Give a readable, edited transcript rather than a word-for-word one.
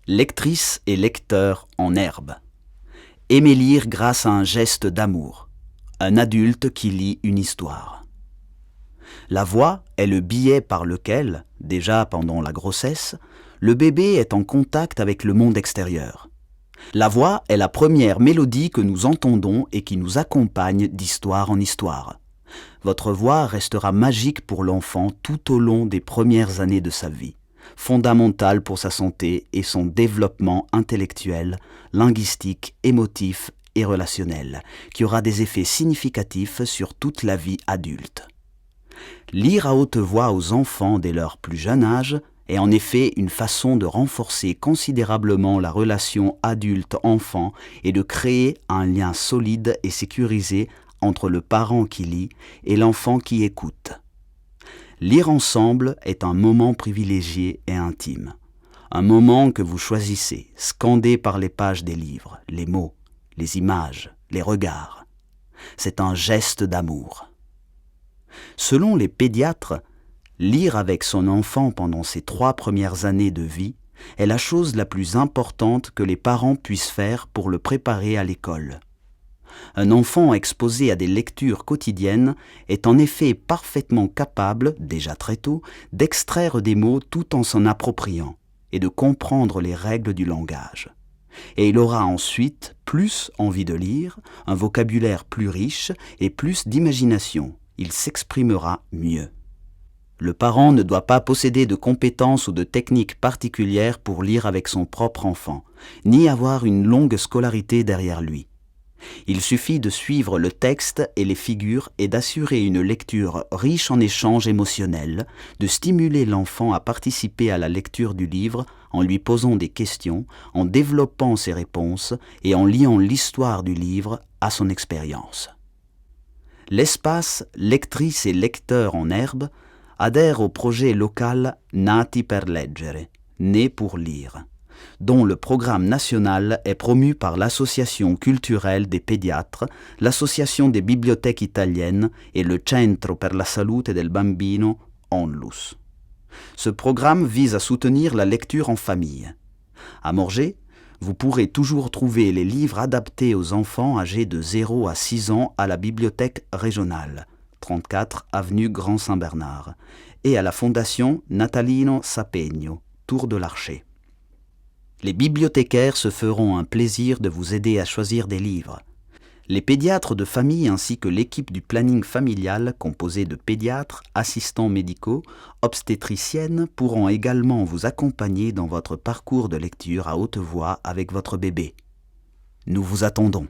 Lectrice et lecteur en herbe. Aimer lire grâce à un geste d'amour. Un adulte qui lit une histoire. La voix est le billet par lequel, déjà pendant la grossesse, le bébé est en contact avec le monde extérieur. La voix est la première mélodie que nous entendons et qui nous accompagne d'histoire en histoire. Votre voix restera magique pour l'enfant tout au long des premières années de sa vie, fondamentale pour sa santé et son développement intellectuel, linguistique, émotif et relationnel, qui aura des effets significatifs sur toute la vie adulte. Lire à haute voix aux enfants dès leur plus jeune âge est en effet une façon de renforcer considérablement la relation adulte-enfant et de créer un lien solide et sécurisé entre le parent qui lit et l'enfant qui écoute. Lire ensemble est un moment privilégié et intime. Un moment que vous choisissez, scandé par les pages des livres, les mots, les images, les regards. C'est un geste d'amour. Selon les pédiatres, lire avec son enfant pendant ses 3 premières années de vie est la chose la plus importante que les parents puissent faire pour le préparer à l'école. Un enfant exposé à des lectures quotidiennes est en effet parfaitement capable, déjà très tôt, d'extraire des mots tout en s'en appropriant et de comprendre les règles du langage. Et il aura ensuite plus envie de lire, un vocabulaire plus riche et plus d'imagination. Il s'exprimera mieux. Le parent ne doit pas posséder de compétences ou de techniques particulières pour lire avec son propre enfant, ni avoir une longue scolarité derrière lui. Il suffit de suivre le texte et les figures et d'assurer une lecture riche en échanges émotionnels, de stimuler l'enfant à participer à la lecture du livre en lui posant des questions, en développant ses réponses et en liant l'histoire du livre à son expérience. L'espace Lectrice et lecteur en herbe adhère au projet local Nati per leggere, né pour lire, dont le programme national est promu par l'Association culturelle des pédiatres, l'Association des bibliothèques italiennes et le Centro per la salute del bambino, ONLUS. Ce programme vise à soutenir la lecture en famille. À Morges, vous pourrez toujours trouver les livres adaptés aux enfants âgés de 0 à 6 ans à la bibliothèque régionale, 34 avenue Grand Saint-Bernard, et à la Fondation Natalino Sapegno, Tour de l'Archer. Les bibliothécaires se feront un plaisir de vous aider à choisir des livres. Les pédiatres de famille ainsi que l'équipe du planning familial composée de pédiatres, assistants médicaux, obstétriciennes pourront également vous accompagner dans votre parcours de lecture à haute voix avec votre bébé. Nous vous attendons.